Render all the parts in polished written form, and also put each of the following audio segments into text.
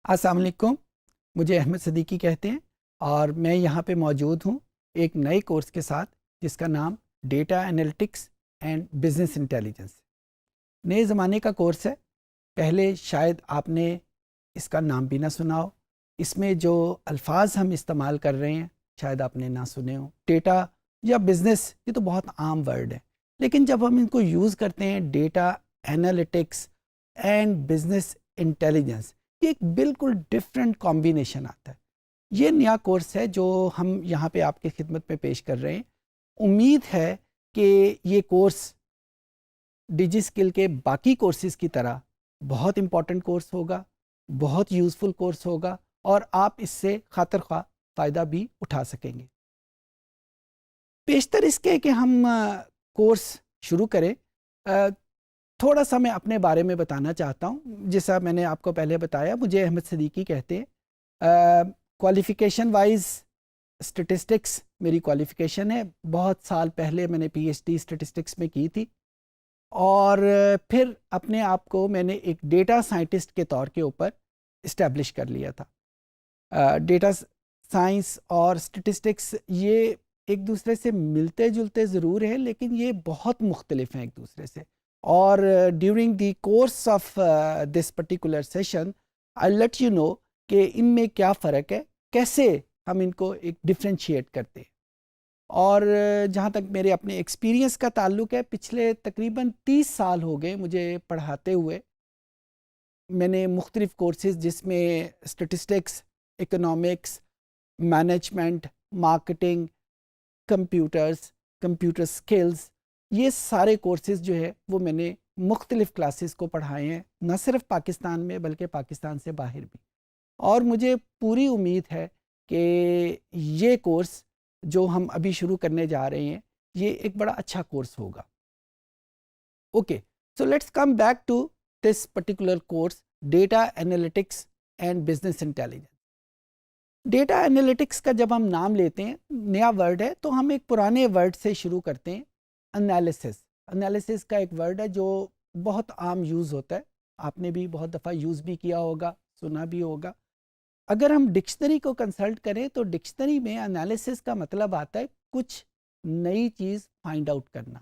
السلام علیکم، مجھے احمد صدیقی کہتے ہیں اور میں یہاں پہ موجود ہوں ایک نئے کورس کے ساتھ جس کا نام data analytics and business intelligence نئے زمانے کا کورس ہے۔ پہلے شاید آپ نے اس کا نام بھی نہ سنا ہو۔ اس میں جو الفاظ ہم استعمال کر رہے ہیں شاید آپ نے نہ سنے ہوں۔ ڈیٹا یا بزنس یہ تو بہت عام ورڈ ہے، لیکن جب ہم ان کو یوز کرتے ہیں data analytics and business intelligence, یہ ایک بالکل ڈفرینٹ کمبینیشن آتا ہے۔ یہ نیا کورس ہے جو ہم یہاں پہ آپ کی خدمت میں پیش کر رہے ہیں۔ امید ہے کہ یہ کورس ڈیجی اسکل کے باقی کورسز کی طرح بہت امپورٹنٹ کورس ہوگا، بہت یوزفل کورس ہوگا اور آپ اس سے خاطر خواہ فائدہ بھی اٹھا سکیں گے۔ پیشتر اس کے کہ ہم کورس شروع کریں، تھوڑا سا میں اپنے بارے میں بتانا چاہتا ہوں۔ جیسا میں نے آپ کو پہلے بتایا، مجھے احمد صدیقی کہتے ہیں۔ کوالیفیکیشن وائز اسٹیٹسٹکس میری کوالیفیکیشن ہے۔ بہت سال پہلے میں نے پی ایچ ڈی اسٹیٹسٹکس میں کی تھی اور پھر اپنے آپ کو میں نے ایک ڈیٹا سائنٹسٹ کے طور کے اوپر اسٹیبلش کر لیا تھا۔ ڈیٹا سائنس اور اسٹیٹسٹکس یہ ایک دوسرے سے ملتے جلتے ضرور ہیں، لیکن یہ بہت مختلف ہیں ایک دوسرے سے۔ اور during the course of this particular session I let you know کہ ان میں کیا فرق ہے، کیسے ہم ان کو ایک ڈفرینشیٹ کرتے ہیں۔ اور جہاں تک میرے اپنے ایکسپیرینس کا تعلق ہے، پچھلے تقریباً 30 سال ہو گئے مجھے پڑھاتے ہوئے۔ میں نے مختلف کورسز جس میں statistics, economics, management, marketing, computer skills, یہ سارے کورسز جو ہے وہ میں نے مختلف کلاسز کو پڑھائے ہیں، نہ صرف پاکستان میں بلکہ پاکستان سے باہر بھی۔ اور مجھے پوری امید ہے کہ یہ کورس جو ہم ابھی شروع کرنے جا رہے ہیں یہ ایک بڑا اچھا کورس ہوگا۔ Okay, so let's come back to this particular course, data analytics and business intelligence. Data analytics کا جب ہم نام لیتے ہیں، نیا ورڈ ہے، تو ہم ایک پرانے ورڈ سے شروع کرتے ہیں، انالیسس۔ انالیسس کا ایک ورڈ ہے جو بہت عام یوز ہوتا ہے، آپ نے بھی بہت دفعہ یوز بھی کیا ہوگا، سنا بھی ہوگا۔ اگر ہم ڈکشنری کو کنسلٹ کریں تو ڈکشنری میں انالیسس کا مطلب آتا ہے کچھ نئی چیز فائنڈ آؤٹ کرنا،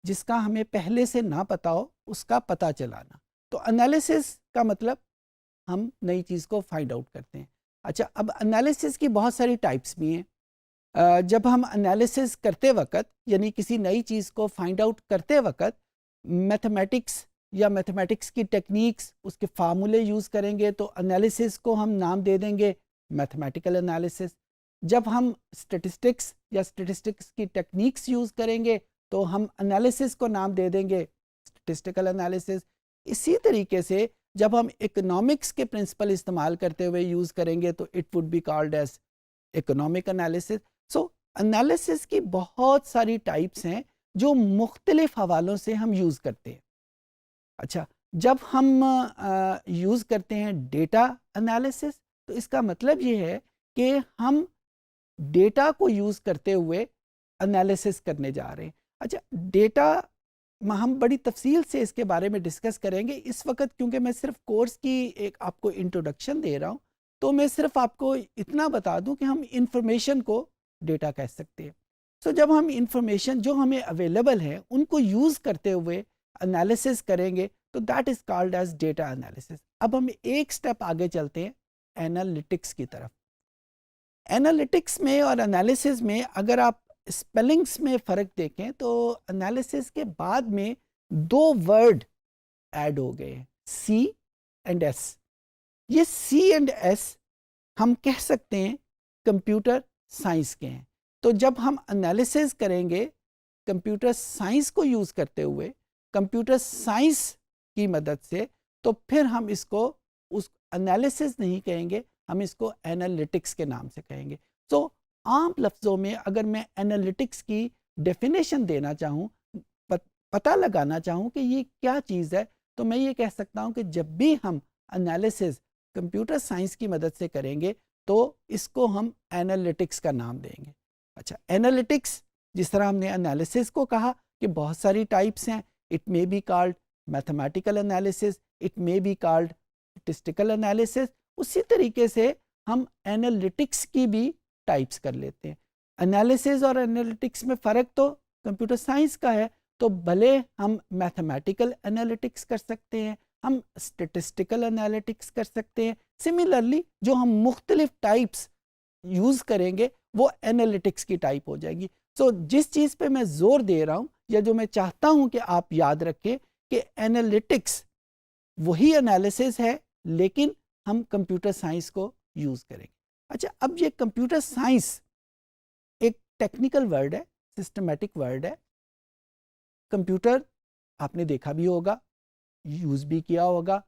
جس کا ہمیں پہلے سے نہ پتا ہو اس کا پتہ چلانا۔ تو انالیسس کا مطلب ہم نئی چیز کو فائنڈ آؤٹ کرتے ہیں۔ اچھا، اب انالیسس کی بہت ساری ٹائپس بھی ہیں۔ جب ہم انالیسس کرتے وقت، یعنی کسی نئی چیز کو فائنڈ آؤٹ کرتے وقت، میتھمیٹکس یا میتھمیٹکس کی ٹیکنیکس، اس کے فارمولے یوز کریں گے تو انالیسس کو ہم نام دے دیں گے میتھمیٹیکل انالیسس۔ جب ہم اسٹیٹسٹکس یا اسٹیٹسٹکس کی ٹیکنیکس یوز کریں گے تو ہم انالیسس کو نام دے دیں گے اسٹیٹسٹیکل انالیسس۔ اسی طریقے سے جب ہم اکنامکس کے پرنسپل استعمال کرتے ہوئے یوز کریں گے تو it would be called as economic analysis. So analysis کی بہت ساری ٹائپس ہیں جو مختلف حوالوں سے ہم یوز کرتے ہیں۔ اچھا، جب ہم یوز کرتے ہیں ڈیٹا انالیسس تو اس کا مطلب یہ ہے کہ ہم ڈیٹا کو یوز کرتے ہوئے انالیسس کرنے جا رہے ہیں۔ اچھا، ڈیٹا ہم بڑی تفصیل سے اس کے بارے میں ڈسکس کریں گے۔ اس وقت کیونکہ میں صرف کورس کی ایک آپ کو انٹروڈکشن دے رہا ہوں، تو میں صرف آپ کو اتنا بتا دوں کہ ہم انفارمیشن کو ڈیٹا کہہ سکتے ہیں۔ سو جب ہم انفارمیشن جو ہمیں اویلیبل ہے ان کو یوز کرتے ہوئے انالیسس کریں گے تو that is called as data analysis. اب ہم ایک سٹیپ آگے چلتے ہیں انالیٹکس کی طرف۔ انالیٹکس میں اور انالیسس میں اگر آپ اسپیلنگس میں فرق دیکھیں تو انالیسس کے بعد میں 2 ورڈ ایڈ ہو گئے، سی اینڈ ایس۔ یہ سی اینڈ ایس ہم کہہ سکتے ہیں کمپیوٹر سائنس کے ہیں۔ تو جب ہم انالیسس کریں گے کمپیوٹر سائنس کو یوز کرتے ہوئے، کمپیوٹر سائنس کی مدد سے، تو پھر ہم اس کو اس انالیسس نہیں کہیں گے، ہم اس کو انالیٹکس کے نام سے کہیں گے۔ سو عام لفظوں میں اگر میں انالیٹکس کی ڈیفینیشن دینا چاہوں، پتہ لگانا چاہوں کہ یہ کیا چیز ہے، تو میں یہ کہہ سکتا ہوں کہ جب بھی ہم انالیسس کمپیوٹر سائنس کی مدد سے کریں گے تو اس کو ہم انالیٹکس کا نام دیں گے۔ اچھا، انالیٹکس جس طرح ہم نے انالیسس کو کہا کہ بہت ساری ٹائپس ہیں، it may be called mathematical analysis, it may be called statistical analysis, اسی طریقے سے ہم انالیٹکس کی بھی ٹائپس کر لیتے ہیں. انالیسز اور انالیٹکس میں فرق تو کمپیوٹر سائنس کا ہے. تو بھلے ہم میتھمیٹیکل انالیٹکس کر سکتے ہیں, ہم اسٹیٹسٹیکل انالیٹکس کر سکتے ہیں. سملرلی جو ہم مختلف ٹائپس یوز کریں گے وہ انالیٹکس کی ٹائپ ہو جائے گی. سو جس چیز پہ میں زور دے رہا ہوں یا جو میں چاہتا ہوں کہ آپ یاد رکھیں کہ انالیٹکس وہی انالیسز ہے لیکن ہم کمپیوٹر سائنس کو یوز کریں گے. اچھا, اب یہ کمپیوٹر سائنس ایک ٹیکنیکل ورڈ ہے, سسٹمیٹک ورڈ ہے. کمپیوٹر آپ نے دیکھا بھی ہوگا, یوز بھی کیا ہوگا,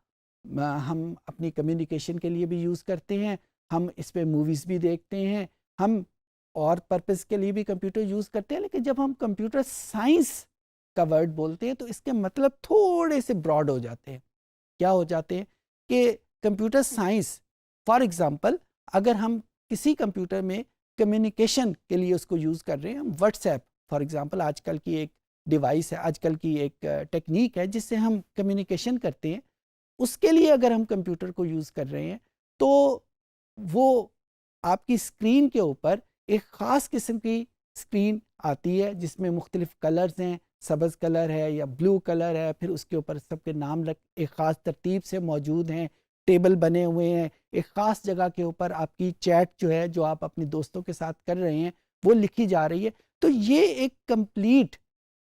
ہم اپنی کمیونیکیشن کے لیے بھی یوز کرتے ہیں, ہم اس پہ موویز بھی دیکھتے ہیں, ہم اور پرپز کے لیے بھی کمپیوٹر یوز کرتے ہیں. لیکن جب ہم کمپیوٹر سائنس کا ورڈ بولتے ہیں تو اس کے مطلب تھوڑے سے براڈ ہو جاتے ہیں. کیا ہو جاتے ہیں کہ کمپیوٹر سائنس فار ایگزامپل اگر ہم کسی کمپیوٹر میں کمیونیکیشن کے لیے اس کو یوز کر رہے ہیں, ہم واٹس ایپ فار ایگزامپل آج کل کی ایک ڈیوائس ہے, آج کل کی ایک ٹیکنیک ہے جس سے ہم کمیونیکیشن کرتے ہیں, اس کے لیے اگر ہم کمپیوٹر کو یوز کر رہے ہیں تو وہ آپ کی اسکرین کے اوپر ایک خاص قسم کی اسکرین آتی ہے جس میں مختلف کلرز ہیں, سبز کلر ہے یا بلو کلر ہے, پھر اس کے اوپر سب کے نام ایک خاص ترتیب سے موجود ہیں, ٹیبل بنے ہوئے ہیں, ایک خاص جگہ کے اوپر آپ کی چیٹ جو ہے جو آپ اپنے دوستوں کے ساتھ کر رہے ہیں وہ لکھی جا رہی ہے. تو یہ ایک کمپلیٹ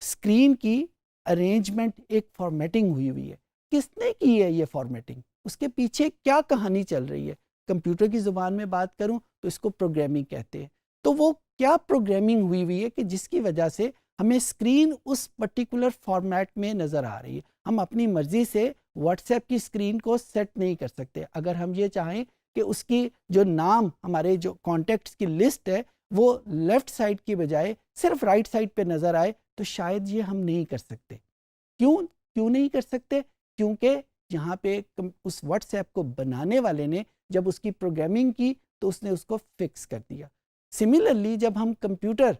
اسکرین کی ارینجمنٹ, ایک فارمیٹنگ ہوئی ہے. کس نے کی ہے یہ فارمیٹنگ, اس کے پیچھے کیا کہانی چل رہی ہے؟ کمپیوٹر کی زبان میں بات کروں تو اس کو پروگرامنگ کہتے ہیں. تو وہ کیا پروگرامنگ ہوئی ہے کہ جس کی وجہ سے ہمیں اسکرین اس پرٹیکولر فارمیٹ میں نظر آ رہی ہے. ہم اپنی مرضی سے واٹس ایپ کی اسکرین کو سیٹ نہیں کر سکتے. اگر ہم یہ چاہیں کہ اس کی جو نام ہمارے جو کانٹیکٹس کی لسٹ ہے وہ لیفٹ سائڈ کی بجائے صرف رائٹ سائڈ پہ نظر آئے تو شاید یہ ہم نہیں کر سکتے. کیوں نہیں کر سکتے؟ کیونکہ یہاں پہ اس واٹس ایپ کو بنانے والے نے جب اس کی پروگرامنگ کی تو اس نے اس کو فکس کر دیا. سملرلی جب ہم کمپیوٹر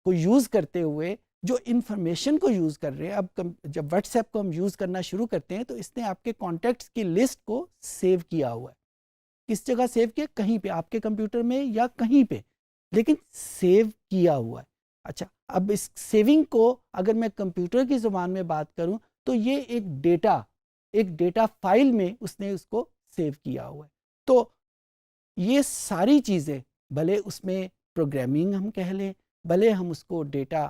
کو یوز کرتے ہوئے جو انفارمیشن کو یوز کر رہے ہیں, اب جب واٹس ایپ کو ہم یوز کرنا شروع کرتے ہیں تو اس نے آپ کے کانٹیکٹس کی لسٹ کو سیو کیا ہوا ہے. کس جگہ سیو کیا؟ کہیں پہ آپ کے کمپیوٹر میں یا کہیں پہ, لیکن سیو کیا ہوا ہے. اچھا, اب اس سیونگ کو اگر میں کمپیوٹر کی زبان میں بات کروں تو یہ ایک ڈیٹا فائل میں اس نے اس کو سیو کیا ہوا ہے. تو یہ ساری چیزیں بھلے اس میں پروگرامنگ ہم کہہ لیں, بھلے ہم اس کو ڈیٹا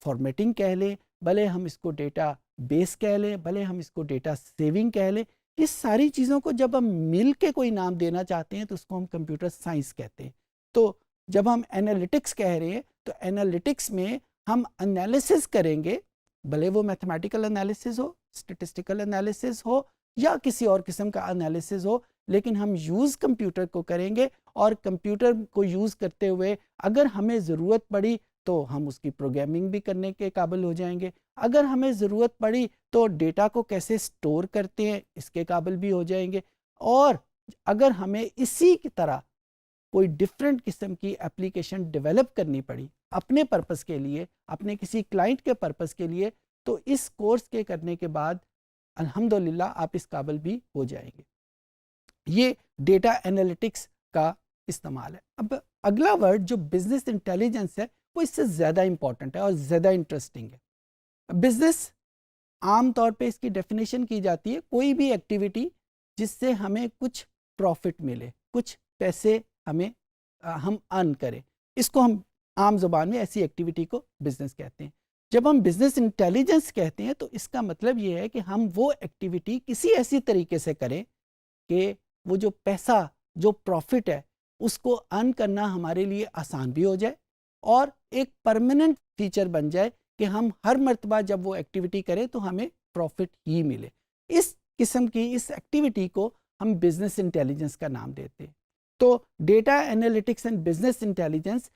فارمیٹنگ کہہ لیں, بھلے ہم اس کو ڈیٹا بیس کہہ لیں, بھلے ہم اس کو ڈیٹا سیونگ کہہ لیں, اس ساری چیزوں کو جب ہم مل کے کوئی نام دینا چاہتے ہیں تو اس کو ہم کمپیوٹر سائنس کہتے ہیں. تو جب ہم انالیٹکس کہہ رہے ہیں تو انالیٹکس میں ہم انالیسز کریں گے, بھلے وہ میتھمیٹیکل انالیسز ہو, اسٹیٹسٹیکل انالیسز ہو یا کسی اور قسم کا انالیسز ہو, لیکن ہم یوز کمپیوٹر کو کریں گے. اور کمپیوٹر کو یوز کرتے ہوئے اگر ہمیں ضرورت پڑی تو ہم اس کی پروگرامنگ بھی کرنے کے قابل ہو جائیں گے. اگر ہمیں ضرورت پڑی تو ڈیٹا کو کیسے سٹور کرتے ہیں اس کے قابل بھی ہو جائیں گے. اور اگر ہمیں اسی کی طرح کوئی ڈفرینٹ قسم کی اپلیکیشن ڈیولپ کرنی پڑی اپنے پرپس کے لیے, اپنے کسی کلائنٹ کے پرپس کے لیے, تو اس کورس کے کرنے کے بعد الحمدللہ آپ اس قابل بھی ہو جائیں گے. یہ ڈیٹا انالیٹکس کا استعمال ہے. اب اگلا ورڈ جو بزنس انٹیلیجنس ہے وہ اس سے زیادہ امپورٹنٹ ہے اور زیادہ انٹرسٹنگ ہے. بزنس عام طور پہ اس کی ڈیفینیشن کی جاتی ہے کوئی بھی ایکٹیویٹی جس سے ہمیں کچھ پروفٹ ملے, کچھ پیسے ہم ارن کریں, اس کو ہم عام زبان میں ایسی ایکٹیویٹی کو بزنس کہتے ہیں. جب ہم بزنس انٹیلیجنس کہتے ہیں تو اس کا مطلب یہ ہے کہ ہم وہ ایکٹیویٹی کسی ایسی طریقے سے کریں کہ وہ جو پیسہ, جو پروفٹ ہے, اس کو ارن کرنا ہمارے لیے آسان بھی ہو جائے اور ایک پرماننٹ فیچر بن جائے کہ ہم ہر مرتبہ جب وہ ایکٹیویٹی کریں تو ہمیں پروفٹ ہی ملے. اس قسم کی اس ایکٹیویٹی کو ہم بزنس انٹیلیجنس کا نام دیتے ہیں. تو data analytics and business intelligence,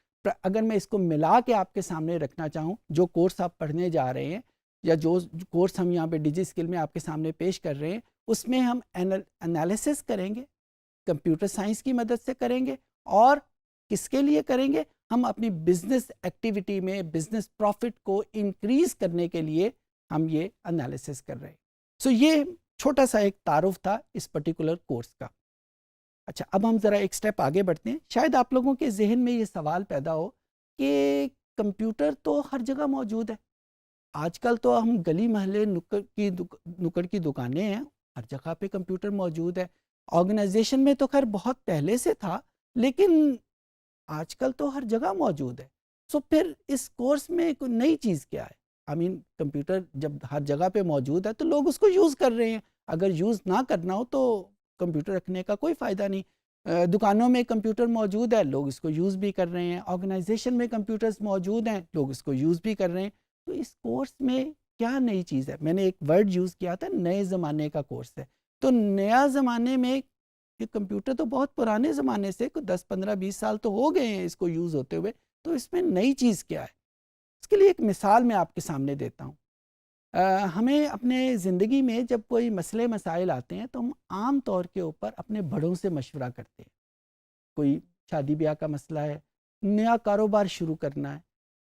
اگر میں اس کو ملا کے آپ کے سامنے رکھنا چاہوں, جو کورس آپ پڑھنے جا رہے ہیں یا جو کورس ہم یہاں پہ ڈیجی اسکل میں آپ کے سامنے پیش کر رہے ہیں, اس میں ہم انالیسس کریں گے, کمپیوٹر سائنس کی مدد سے کریں گے. اور کس کے لیے کریں گے؟ ہم اپنی بزنس ایکٹیویٹی میں بزنس پروفٹ کو انکریز کرنے کے لیے ہم یہ انالیسس کر رہے ہیں. سو یہ چھوٹا سا ایک تعارف تھا اس پرٹیکولر کورس کا. اچھا، اب ہم ذرا ایک سٹیپ آگے بڑھتے ہیں. شاید آپ لوگوں کے ذہن میں یہ سوال پیدا ہو کہ کمپیوٹر تو ہر جگہ موجود ہے. آج کل تو ہم گلی محلے نکڑ کی دکانیں ہیں، ہر جگہ پہ کمپیوٹر موجود ہے. آرگنائزیشن میں تو خیر بہت پہلے سے تھا، لیکن آج کل تو ہر جگہ موجود ہے. سو پھر اس کورس میں کوئی نئی چیز کیا ہے؟ کمپیوٹر جب ہر جگہ پہ موجود ہے تو لوگ اس کو یوز کر رہے ہیں. اگر یوز نہ کرنا ہو تو کمپیوٹر رکھنے کا کوئی فائدہ نہیں. دکانوں میں کمپیوٹر موجود ہے، لوگ اس کو یوز بھی کر رہے ہیں. آرگنائزیشن میں کمپیوٹرز موجود ہیں، لوگ اس کو یوز بھی کر رہے ہیں. تو اس کورس میں کیا نئی چیز ہے؟ میں نے ایک ورڈ یوز کیا تھا، نئے زمانے کا کورس ہے. تو نیا زمانے میں یہ کمپیوٹر تو بہت پرانے زمانے سے 10-15-20 سال تو ہو گئے ہیں اس کو یوز ہوتے ہوئے. تو اس میں نئی چیز کیا ہے؟ اس کے لیے ایک مثال میں آپ کے سامنے دیتا ہوں. ہمیں اپنے زندگی میں جب کوئی مسئلے مسائل آتے ہیں تو ہم عام طور کے اوپر اپنے بڑوں سے مشورہ کرتے ہیں. کوئی شادی بیاہ کا مسئلہ ہے، نیا کاروبار شروع کرنا ہے،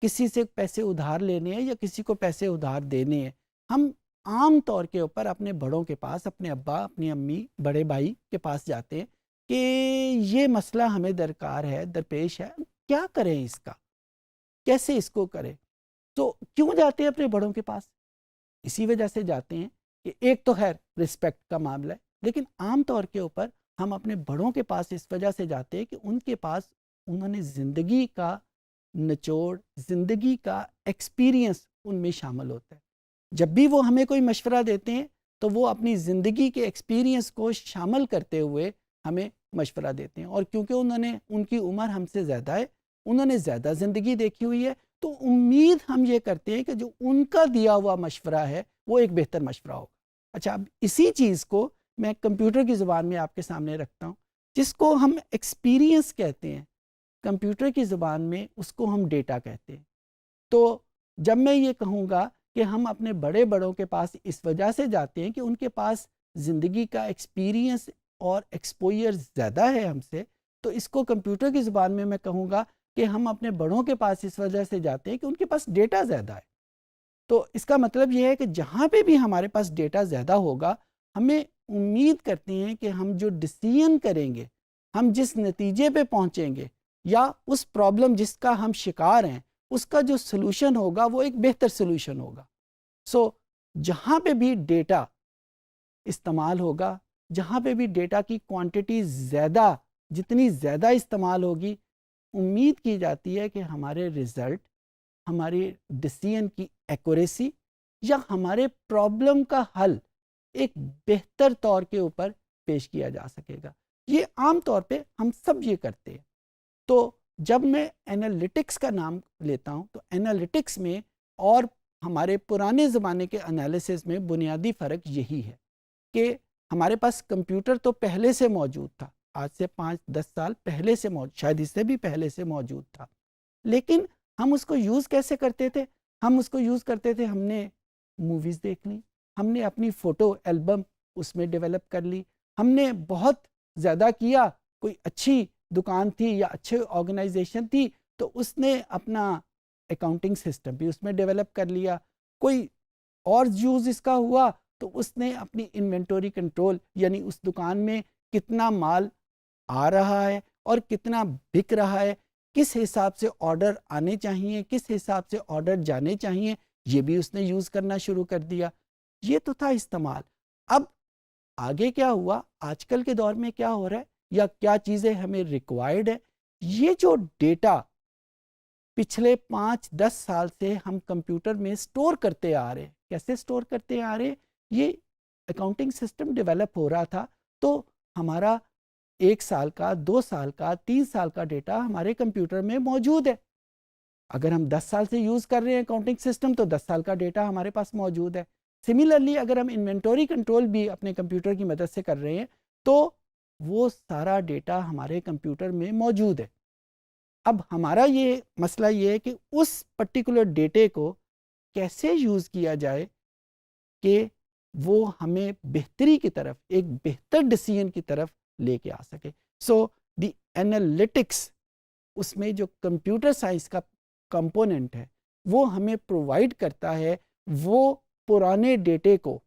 کسی سے پیسے ادھار لینے ہیں یا کسی کو پیسے ادھار دینے ہیں، ہم عام طور کے اوپر اپنے بڑوں کے پاس، اپنے ابا، اپنی امی، بڑے بھائی کے پاس جاتے ہیں کہ یہ مسئلہ ہمیں درکار ہے، درپیش ہے، کیا کریں اس کا، کیسے اس کو کریں. تو کیوں جاتے ہیں اپنے بڑوں کے پاس؟ اسی وجہ سے جاتے ہیں کہ ایک تو خیر رسپیکٹ کا معاملہ ہے، لیکن عام طور کے اوپر ہم اپنے بڑوں کے پاس اس وجہ سے جاتے ہیں کہ ان کے پاس انہوں نے زندگی کا نچوڑ، زندگی کا ایکسپیرینس ان میں شامل ہوتا ہے. جب بھی وہ ہمیں کوئی مشورہ دیتے ہیں تو وہ اپنی زندگی کے ایکسپیرینس کو شامل کرتے ہوئے ہمیں مشورہ دیتے ہیں. اور کیونکہ ان کی عمر ہم سے زیادہ ہے، انہوں نے زیادہ زندگی دیکھی ہوئی ہے، تو امید ہم یہ کرتے ہیں کہ جو ان کا دیا ہوا مشورہ ہے وہ ایک بہتر مشورہ ہوگا. اچھا، اب اسی چیز کو میں کمپیوٹر کی زبان میں آپ کے سامنے رکھتا ہوں، جس کو ہم ایکسپیرینس کہتے ہیں. کمپیوٹر کی زبان میں اس کو ہم ڈیٹا کہتے ہیں. تو جب میں یہ کہوں گا کہ ہم اپنے بڑوں کے پاس اس وجہ سے جاتے ہیں کہ ان کے پاس زندگی کا ایکسپیرینس اور ایکسپوئر زیادہ ہے ہم سے، تو اس کو کمپیوٹر کی زبان میں کہوں گا کہ ہم اپنے بڑوں کے پاس اس وجہ سے جاتے ہیں کہ ان کے پاس ڈیٹا زیادہ ہے. تو اس کا مطلب یہ ہے کہ جہاں پہ بھی ہمارے پاس ڈیٹا زیادہ ہوگا، ہمیں امید کرتے ہیں کہ ہم جو ڈیسیژن کریں گے، ہم جس نتیجے پہ پہنچیں گے، یا اس پرابلم جس کا ہم شکار ہیں اس کا جو سلوشن ہوگا وہ ایک بہتر سلوشن ہوگا. سو جہاں پہ بھی ڈیٹا استعمال ہوگا، جہاں پہ بھی ڈیٹا کی کوانٹٹی زیادہ، جتنی زیادہ استعمال ہوگی، امید کی جاتی ہے کہ ہمارے رزلٹ، ہماری ڈیسیژن کی ایکوریسی یا ہمارے پرابلم کا حل ایک بہتر طور کے اوپر پیش کیا جا سکے گا. یہ عام طور پہ ہم سب یہ کرتے ہیں. تو جب میں انالیٹکس کا نام لیتا ہوں تو انالیٹکس میں اور ہمارے پرانے زمانے کے انالیسس میں بنیادی فرق یہی ہے کہ ہمارے پاس کمپیوٹر تو پہلے سے موجود تھا، آج سے 5-10 سال پہلے سے موجود، شاید اس سے بھی پہلے سے موجود تھا. لیکن ہم اس کو یوز کیسے کرتے تھے؟ ہم اس کو یوز کرتے تھے، ہم نے موویز دیکھ لی، ہم نے اپنی فوٹو البم اس میں ڈیولپ کر لی، ہم نے بہت زیادہ کیا، کوئی اچھی دکان تھی یا اچھے آرگنائزیشن تھی تو اس نے اپنا اکاؤنٹنگ سسٹم بھی اس میں ڈیولپ کر لیا. کوئی اور یوز اس کا ہوا تو اس نے اپنی انوینٹوری کنٹرول، یعنی اس دکان میں کتنا مال آ رہا ہے اور کتنا بک رہا ہے، کس حساب سے آرڈر آنے چاہیے، کس حساب سے آرڈر جانے چاہیے، یہ بھی اس نے یوز کرنا شروع کر دیا. یہ تو تھا استعمال. اب آگے کیا ہوا؟ آج کل کے دور میں کیا ہو رہا ہے یا کیا چیزیں ہمیں ریکوائرڈ ہے؟ یہ جو ڈیٹا پچھلے 5-10 سال سے ہم کمپیوٹر میں سٹور کرتے آ رہے ہیں. کیسے سٹور کرتے آ رہے ہیں؟ یہ اکاؤنٹنگ سسٹم ڈیولپ ہو رہا تھا تو ہمارا 1 سال کا، 2 سال کا، 3 سال کا ڈیٹا ہمارے کمپیوٹر میں موجود ہے. اگر ہم 10 سال سے یوز کر رہے ہیں اکاؤنٹنگ سسٹم تو 10 سال کا ڈیٹا ہمارے پاس موجود ہے. سملرلی اگر ہم انوینٹوری کنٹرول بھی اپنے کمپیوٹر کی مدد سے کر رہے ہیں تو وہ سارا ڈیٹا ہمارے کمپیوٹر میں موجود ہے. اب ہمارا یہ مسئلہ یہ ہے کہ اس پرٹیکولر ڈیٹے کو کیسے یوز کیا جائے کہ وہ ہمیں بہتری کی طرف، ایک بہتر ڈیسیژن کی طرف لے کے آ سکے. سو دی انالیٹکس، اس میں جو کمپیوٹر سائنس کا کمپوننٹ ہے وہ ہمیں پرووائڈ کرتا ہے وہ پرانے ڈیٹے کو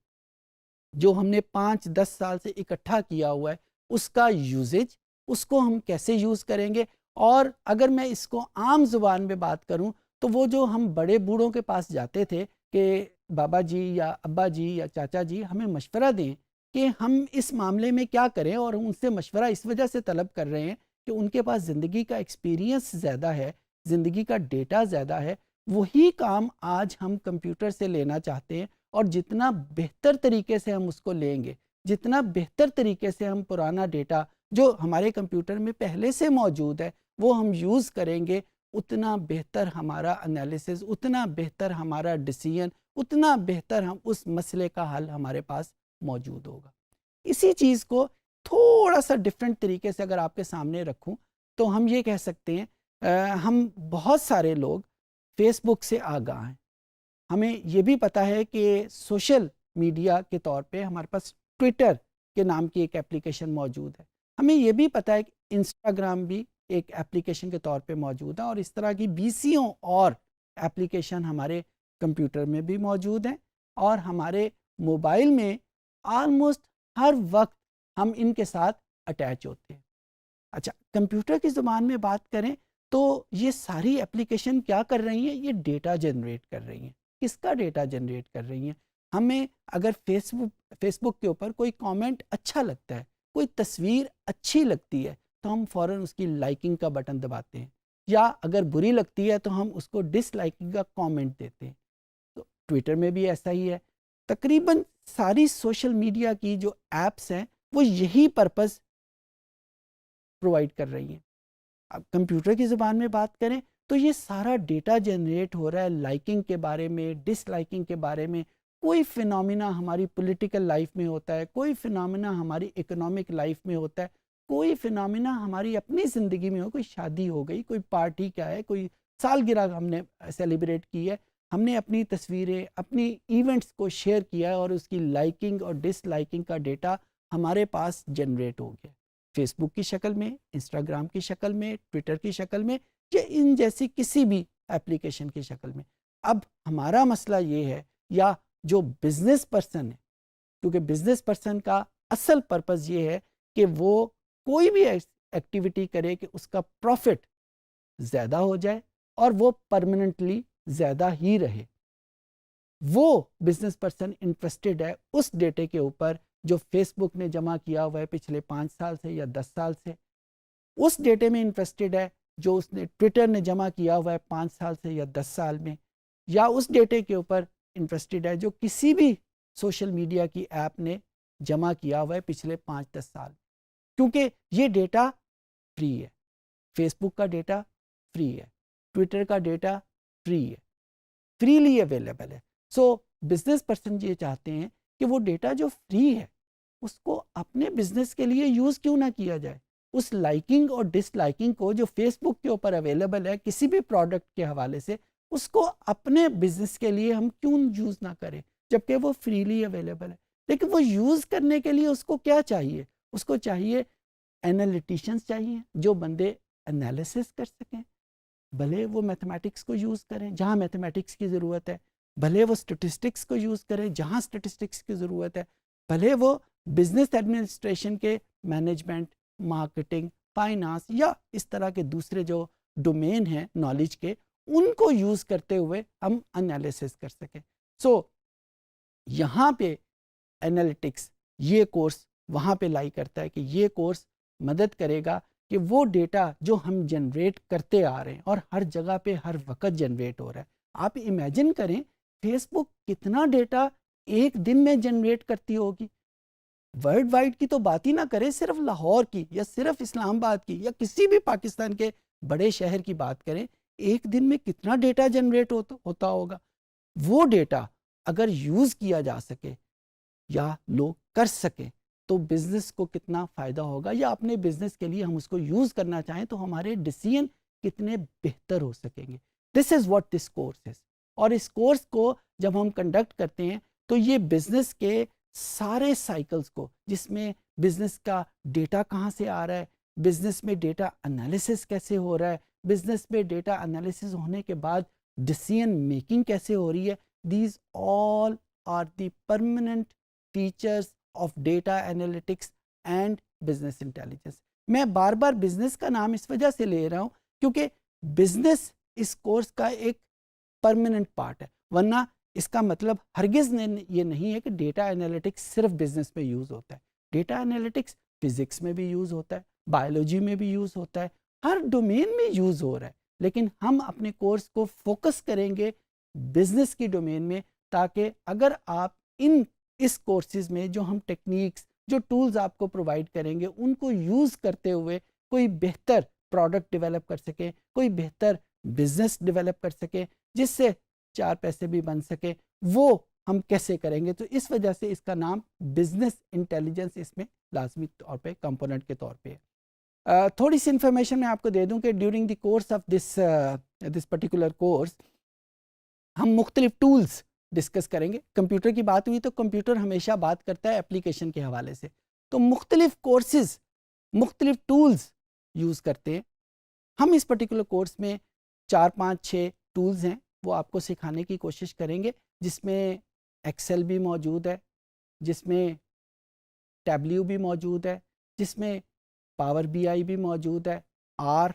جو ہم نے 5-10 سال سے اکٹھا کیا ہوا ہے اس کا یوزیج، اس کو ہم کیسے یوز کریں گے. اور اگر میں اس کو عام زبان میں بات کروں تو وہ جو ہم بڑے بوڑھوں کے پاس جاتے تھے کہ بابا جی یا ابا جی یا چاچا جی ہمیں مشورہ دیں کہ ہم اس معاملے میں کیا کریں، اور ان سے مشورہ اس وجہ سے طلب کر رہے ہیں کہ ان کے پاس زندگی کا ایکسپیرینس زیادہ ہے، زندگی کا ڈیٹا زیادہ ہے. وہی کام آج ہم کمپیوٹر سے لینا چاہتے ہیں، اور جتنا بہتر طریقے سے ہم اس کو لیں گے، جتنا بہتر طریقے سے ہم پرانا ڈیٹا جو ہمارے کمپیوٹر میں پہلے سے موجود ہے وہ ہم یوز کریں گے، اتنا بہتر ہمارا انالیسز، اتنا بہتر ہمارا ڈیسیژن، اتنا بہتر ہم اس مسئلے کا حل ہمارے پاس موجود ہوگا. اسی چیز کو تھوڑا سا ڈفرینٹ طریقے سے اگر آپ کے سامنے رکھوں تو ہم یہ کہہ سکتے ہیں ہم بہت سارے لوگ فیس بک سے آگاہ ہیں. ہمیں یہ بھی پتہ ہے کہ سوشل میڈیا کے طور پہ ہمارے پاس ٹویٹر کے نام کی ایک اپلیکیشن موجود ہے. ہمیں یہ بھی پتہ ہے کہ انسٹاگرام بھی ایک اپلیکیشن کے طور پہ موجود ہے، اور اس طرح کی بیسیوں اور اپلیکیشن ہمارے کمپیوٹر میں بھی موجود ہیں، اور ہمارے موبائل میں آلموسٹ ہر وقت ہم ان کے ساتھ اٹیچ ہوتے ہیں. اچھا، کمپیوٹر کی زبان میں بات کریں تو یہ ساری اپلیکیشن کیا کر رہی ہیں؟ یہ ڈیٹا جنریٹ کر رہی ہیں. کس کا ڈیٹا جنریٹ کر رہی ہیں؟ ہمیں اگر فیس بک کے اوپر کوئی کامنٹ اچھا لگتا ہے، کوئی تصویر اچھی لگتی ہے تو ہم فوراً اس کی لائکنگ کا بٹن دباتے ہیں، یا اگر بری لگتی ہے تو ہم اس کو ڈس لائکنگ کا کامنٹ دیتے ہیں. تو ٹویٹر میں بھی ایسا ہی ہے. تقریباً ساری سوشل میڈیا کی جو ایپس ہیں وہ یہی پرپز پرووائڈ کر رہی ہیں. اب کمپیوٹر کی زبان میں بات کریں تو یہ سارا ڈیٹا جنریٹ ہو رہا ہے لائکنگ کے بارے میں، ڈس لائکنگ کے بارے میں. کوئی فنامنا ہماری پولیٹیکل لائف میں ہوتا ہے، کوئی فنامنا ہماری اکنامک لائف میں ہوتا ہے، کوئی فنامنا ہماری اپنی زندگی میں ہو، کوئی شادی ہو گئی، کوئی پارٹی کا ہے، کوئی سالگرہ ہم نے سیلیبریٹ کی ہے، ہم نے اپنی تصویریں، اپنی ایونٹس کو شیئر کیا ہے، اور اس کی لائکنگ اور ڈس لائکنگ کا ڈیٹا ہمارے پاس جنریٹ ہو گیا. فیس بک کی شکل میں، انسٹاگرام کی شکل میں، ٹویٹر کی شکل میں، یا ان جیسی کسی بھی اپلیکیشن کی شکل میں. اب ہمارا مسئلہ یہ ہے، یا جو بزنس پرسن ہے، کیونکہ بزنس پرسن کا اصل پرپز یہ ہے کہ وہ کوئی بھی ایکٹیویٹی کرے کہ اس کا پروفٹ زیادہ ہو جائے اور وہ پرماننٹلی زیادہ ہی رہے. وہ بزنس پرسن انٹرسٹڈ ہے اس ڈیٹے کے اوپر جو فیس بک نے جمع کیا ہوا ہے پچھلے 5 سال سے یا 10 سال سے. اس ڈیٹے میں انٹرسٹڈ ہے جو اس نے ٹویٹر نے جمع کیا ہوا ہے 5 سال سے یا 10 سال میں. یا اس ڈیٹے کے اوپر انٹرسٹڈ ہے جو کسی بھی سوشل میڈیا کی ایپ نے جمع کیا ہوا ہے پچھلے 5-10 سال. کیونکہ یہ ڈیٹا فری ہے. فیس بک کا ڈیٹا فری ہے، ٹویٹر کا ڈیٹا فری ہے، فریلی اویلیبل ہے. سو بزنس پرسن یہ چاہتے ہیں کہ وہ ڈیٹا جو فری ہے اس کو اپنے بزنس کے لیے یوز کیوں نہ کیا جائے. اس لائکنگ اور ڈس لائکنگ کو جو فیس بک کے اوپر اویلیبل ہے کسی بھی پروڈکٹ کے حوالے سے، اس کو اپنے بزنس کے لیے ہم کیوں یوز نہ کریں جبکہ وہ فریلی اویلیبل ہے. لیکن وہ یوز کرنے کے لیے اس کو کیا چاہیے؟ اس کو چاہیے انالیٹیشنز چاہیے جو بندے انالیسس کر سکیں. بھلے وہ میتھمیٹکس کو یوز کریں جہاں میتھمیٹکس کی ضرورت ہے، بھلے وہ اسٹیٹسٹکس کو یوز کریں جہاں اسٹیٹسٹکس کی ضرورت ہے، بھلے وہ بزنس ایڈمنسٹریشن کے مینجمنٹ، مارکیٹنگ، فائنانس یا اس طرح کے دوسرے جو ڈومین ہیں نالج کے، ان کو یوز کرتے ہوئے ہم انالیسس کر سکیں. سو یہاں پہ انالیٹکس یہ کورس وہاں پہ لائی کرتا ہے کہ یہ کورس مدد کرے گا کہ وہ ڈیٹا جو ہم جنریٹ کرتے آ رہے ہیں اور ہر جگہ پہ ہر وقت جنریٹ ہو رہا ہے. آپ امیجن کریں فیس بک کتنا ڈیٹا ایک دن میں جنریٹ کرتی ہوگی. ورلڈ وائڈ کی تو بات ہی نہ کریں، صرف لاہور کی یا صرف اسلام آباد کی یا کسی بھی پاکستان کے بڑے شہر کی بات کریں، ایک دن میں کتنا ڈیٹا جنریٹ ہوتا ہوگا. وہ ڈیٹا اگر یوز کیا جا سکے یا لوگ کر سکیں تو بزنس کو کتنا فائدہ ہوگا، یا اپنے بزنس کے لیے ہم اس کو یوز کرنا چاہیں تو ہمارے ڈیسیژن کتنے بہتر ہو سکیں گے. This is what this course is. اور اس کورس کو جب ہم کنڈکٹ کرتے ہیں تو یہ بزنس کے سارے سائیکلز کو، جس میں بزنس کا ڈیٹا کہاں سے آ رہا ہے، بزنس میں ڈیٹا انالیسس کیسے ہو رہا ہے، بزنس میں ڈیٹا انالیسس ہونے کے بعد ڈیسیژن میکنگ کیسے ہو رہی ہے، these all are the permanent features of data analytics and business intelligence. میں بار بار بزنس کا نام اس وجہ سے لے رہا ہوں کیونکہ بزنس اس کورس کا ایک پرماننٹ پارٹ ہے, ورنہ اس کا مطلب ہرگز یہ نہیں ہے کہ ڈیٹا انالیٹکس صرف بزنس میں یوز ہوتا ہے. ڈیٹا انالیٹکس فزکس میں بھی یوز ہوتا ہے, بایولوجی میں بھی یوز ہوتا ہے, ہر ڈومین میں یوز ہو رہا ہے, لیکن ہم اپنے کورس کو فوکس کریں گے بزنس کی ڈومین میں, تاکہ اگر آپ اس کورسز میں جو ہم ٹیکنیکس, جو ٹولز آپ کو پرووائڈ کریں گے, ان کو یوز کرتے ہوئے کوئی بہتر پروڈکٹ ڈیولپ کر سکیں, کوئی بہتر بزنس ڈیولپ کر سکیں, جس سے 4 پیسے بھی بن سکے, وہ ہم کیسے کریں گے. تو اس وجہ سے اس کا نام بزنس انٹیلیجنس اس میں لازمی طور پہ کمپوننٹ کے طور پہ ہے. تھوڑی سی انفارمیشن میں آپ کو دے دوں کہ during the course of this particular course ہم مختلف ٹولز ڈسکس کریں گے. کمپیوٹر کی بات ہوئی تو کمپیوٹر ہمیشہ بات کرتا ہے اپلیکیشن کے حوالے سے, تو مختلف کورسز مختلف ٹولز یوز کرتے ہیں. ہم اس پرٹیکولر کورس میں 4 5 6 ٹولز ہیں وہ آپ کو سکھانے کی کوشش کریں گے, جس میں ایکسل بھی موجود ہے, جس میں ٹیبلیو بھی موجود ہے, جس میں پاور بی آئی بھی موجود ہے, آر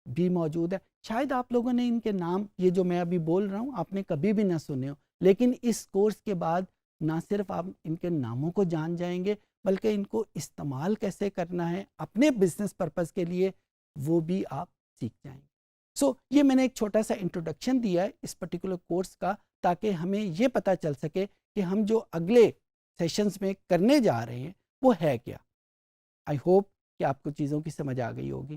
بھی موجود ہے. شاید آپ لوگوں نے ان کے نام, یہ جو میں ابھی بول رہا ہوں, آپ نے کبھی بھی نہ سنے ہو, لیکن اس کورس کے بعد نہ صرف آپ ان کے ناموں کو جان جائیں گے, بلکہ ان کو استعمال کیسے کرنا ہے اپنے بزنس پرپز کے لیے, وہ بھی آپ سیکھ جائیں گے. سو یہ میں نے ایک چھوٹا سا انٹروڈکشن دیا ہے اس پرٹیکولر کورس کا, تاکہ ہمیں یہ پتہ چل سکے کہ ہم جو اگلے سیشنز میں کرنے جا رہے ہیں وہ ہے کیا. آئی ہوپ کہ آپ کو چیزوں کی سمجھ آ گئی ہوگی.